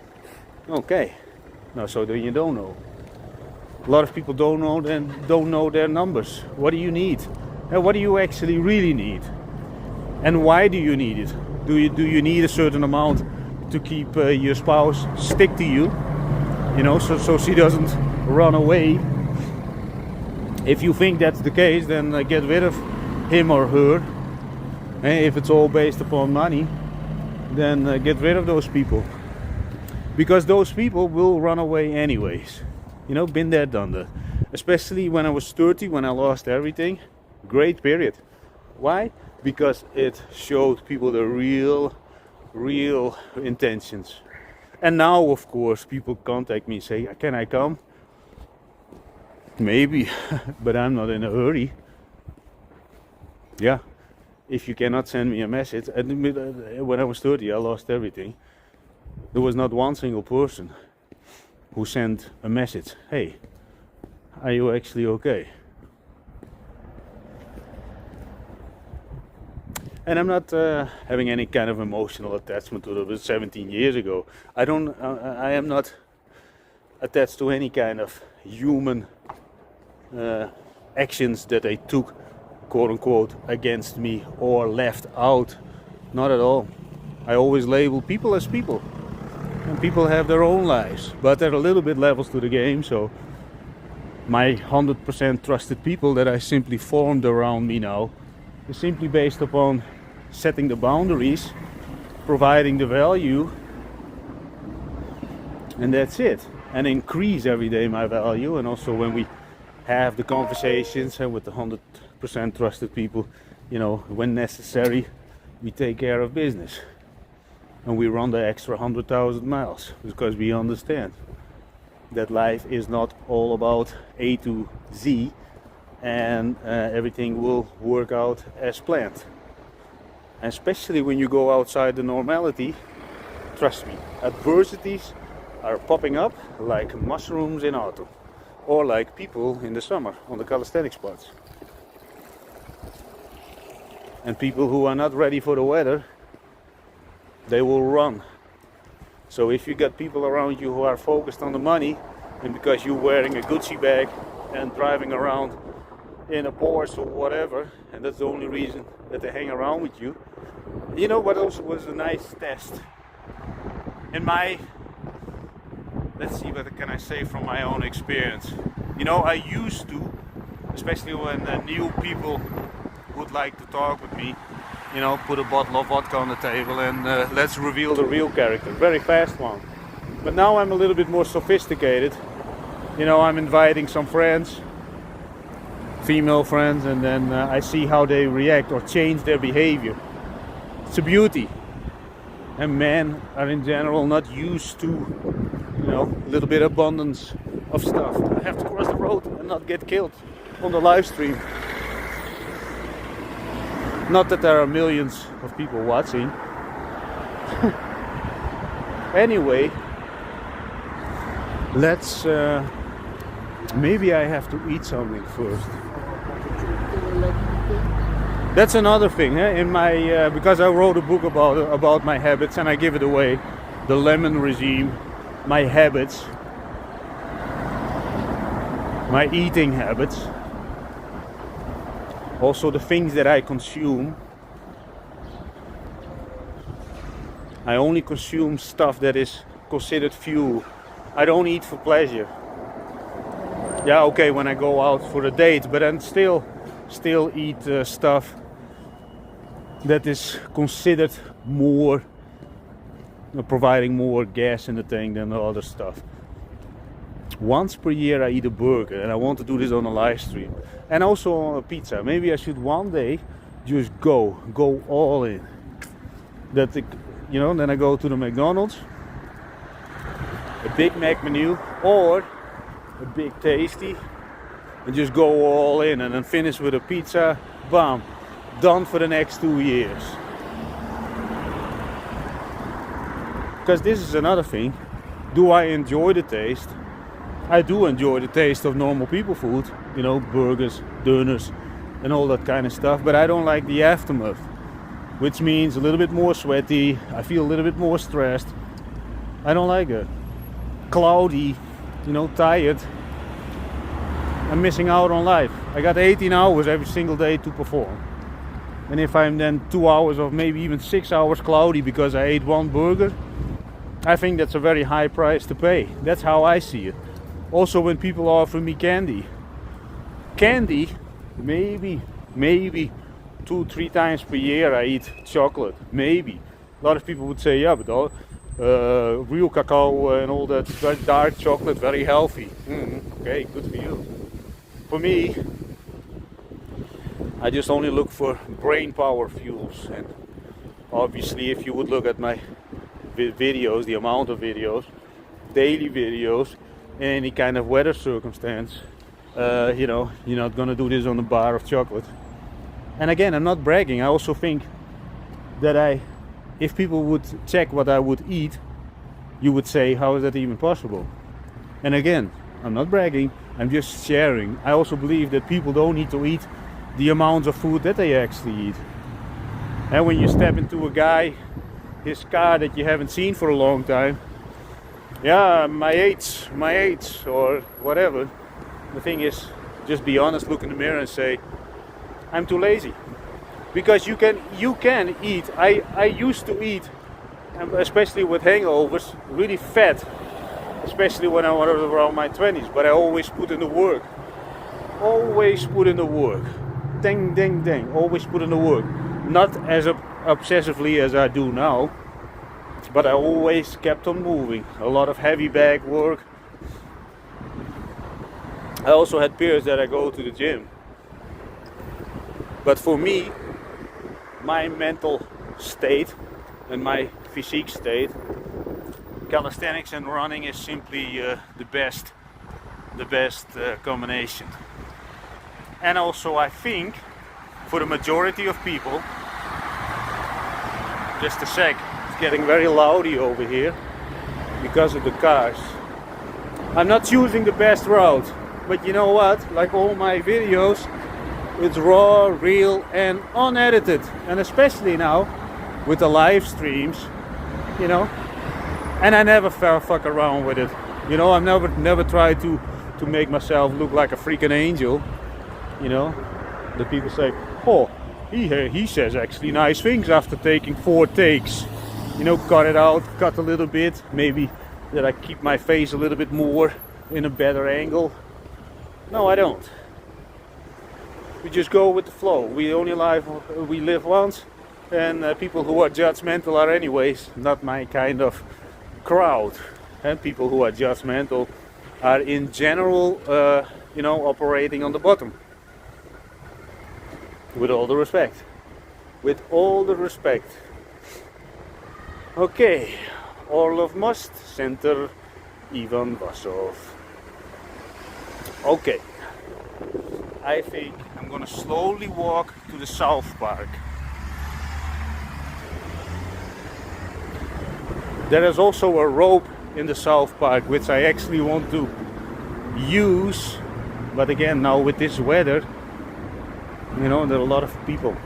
Okay. No, so then you don't know. A lot of people don't know their numbers. What do you need? And what do you actually really need? And why do you need it? Do you need a certain amount to keep your spouse stick to you? You know, so she doesn't run away. If you think that's the case, then get rid of him or her. And if it's all based upon money, then get rid of those people. Because those people will run away anyways. You know, been there, done that. Especially when I was 30, when I lost everything. Great period. Why? Because it showed people the real intentions. And now, of course, people contact me, say, can I come? Maybe, but I'm not in a hurry. Yeah, if you cannot send me a message. When I was 30, I lost everything. There was not one single person who sent a message. Hey, are you actually okay? And I'm not having any kind of emotional attachment to it. 17 years ago. I am not attached to any kind of human actions that they took, quote unquote, against me or left out. Not at all. I always label people as people. And people have their own lives. But there are a little bit levels to the game, so my 100% trusted people that I simply formed around me now is simply based upon setting the boundaries, providing the value, and that's it. And increase every day my value. And also when we have the conversations and with the 100% trusted people, you know, when necessary, we take care of business. And we run the extra 100,000 miles because we understand that life is not all about A to Z, and everything will work out as planned. And especially when you go outside the normality, trust me, adversities are popping up like mushrooms in autumn, or like people in the summer on the calisthenics spots. And people who are not ready for the weather, they will run. So if you got people around you who are focused on the money, and because you're wearing a Gucci bag and driving around in a Porsche or whatever, and that's the only reason that they hang around with you. You know what also was a nice test? In my, let's see, what can I say from my own experience? You know, I used to, especially when new people would like to talk with me, you know, put a bottle of vodka on the table and let's reveal the real character. Very fast one. But now I'm a little bit more sophisticated. You know, I'm inviting some friends, female friends, and then I see how they react or change their behavior. It's a beauty. And men are in general not used to, you know, a little bit abundance of stuff. I have to cross the road and not get killed on the live stream. Not that there are millions of people watching. Anyway, let's maybe I have to eat something first. That's another thing, in my because I wrote a book about my habits and I give it away, the lemon regime, my habits, my eating habits, also the things that I consume. I only consume stuff that is considered fuel. I don't eat for pleasure. Yeah, okay, when I go out for a date, but then still eat stuff that is considered more, providing more gas in the tank than the other stuff. Once per year I eat a burger, and I want to do this on a live stream, and also on a pizza. Maybe I should one day just go all in. Then I go to the McDonald's, a Big Mac menu, or a Big Tasty, and just go all in, and then finish with a pizza. Bam, done for the next 2 years. Because this is another thing. Do I enjoy the taste? I do enjoy the taste of normal people food, burgers, donuts, and all that kind of stuff, but I don't like the aftermath, which means a little bit more sweaty, I feel a little bit more stressed. I don't like it. Cloudy, tired. I'm missing out on life. I got 18 hours every single day to perform. And if I'm then 2 hours or maybe even 6 hours cloudy because I ate one burger, I think that's a very high price to pay. That's how I see it. Also, when people offer me candy, maybe 2-3 times per year I eat chocolate. Maybe. A lot of people would say, yeah, but real cacao and all that dark chocolate, very healthy. Okay, good for you. For me, I just only look for brain power fuels, and obviously if you would look at my videos, the amount of videos, daily videos, any kind of weather circumstance, you're not gonna do this on a bar of chocolate. And again, I'm not bragging. I also think that if people would check what I would eat, you would say, how is that even possible? And again, I'm not bragging, I'm just sharing. I also believe that people don't need to eat the amounts of food that they actually eat. And when you step into a guy, his car that you haven't seen for a long time, yeah, my age, or whatever. The thing is, just be honest, look in the mirror and say, I'm too lazy. Because you can eat. I used to eat, especially with hangovers, really fat, especially when I was around my 20s, but I always put in the work. Always put in the work. Dang, dang, dang. Always put in the work. Not as obsessively as I do now, but I always kept on moving. A lot of heavy bag work. I also had periods that I go to the gym. But for me, my mental state and my physique state, calisthenics and running is simply the best combination. And also I think for the majority of people, just a sec, it's getting very loudy over here because of the cars. I'm not choosing the best route, but you know what, like all my videos, it's raw, real and unedited, and especially now with the live streams, and I never fuck around with it. I've never tried to make myself look like a freaking angel. The people say, oh, he says actually nice things after taking 4 takes. Cut it out, cut a little bit, maybe that I keep my face a little bit more in a better angle. No, I don't. We just go with the flow. We live once, and people who are judgmental are anyways not my kind of crowd. And people who are judgmental are in general, operating on the bottom. With all the respect. With all the respect. Okay, Orlov Must, Center, Ivan Vasov. Okay. I think I'm gonna slowly walk to the South Park. There is also a rope in the South Park which I actually want to use, but again, now with this weather, you know, there are a lot of people.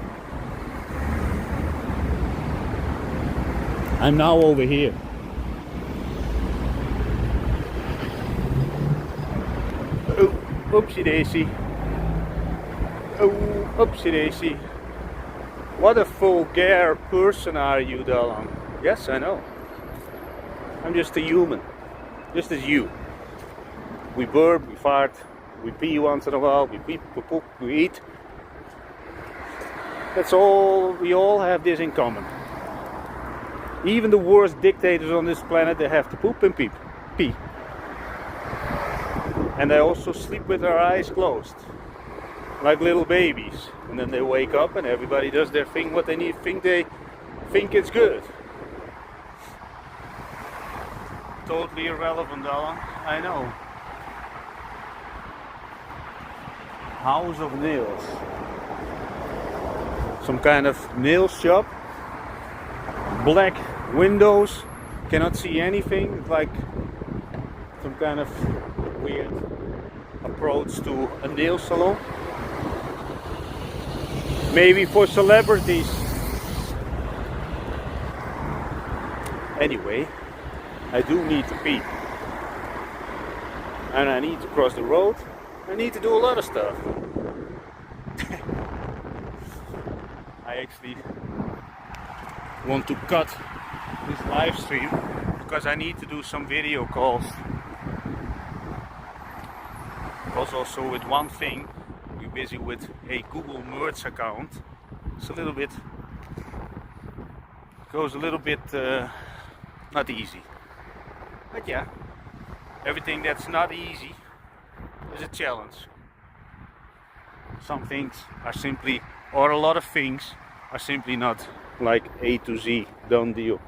I'm now over here. Oh, oopsie daisy. Oh, oopsie daisy. What a vulgar person are you, Dalan? Yes, I know. I'm just a human. Just as you. We burp, we fart, we pee once in a while, we pee, we poop, we eat. That's all, we all have this in common. Even the worst dictators on this planet, they have to poop and pee. And they also sleep with their eyes closed. Like little babies. And then they wake up and everybody does their thing, what they think it's good. Totally irrelevant, Alan. I know. House of Nails. Some kind of nail shop. Black windows. Cannot see anything. It's like some kind of weird approach to a nail salon. Maybe for celebrities. Anyway, I do need to pee. And I need to cross the road. I need to do a lot of stuff. I actually want to cut this live stream because I need to do some video calls. Because also with one thing, we're busy with a Google Merch account. It's a little bit, goes a little bit not easy. But yeah, everything that's not easy is a challenge. Some things are simply, or a lot of things are simply not like A to Z, done deal.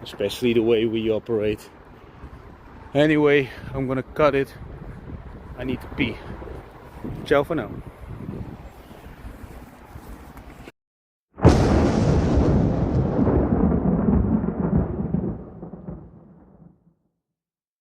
Especially the way we operate. Anyway, I'm gonna cut it. I need to pee. Ciao for now.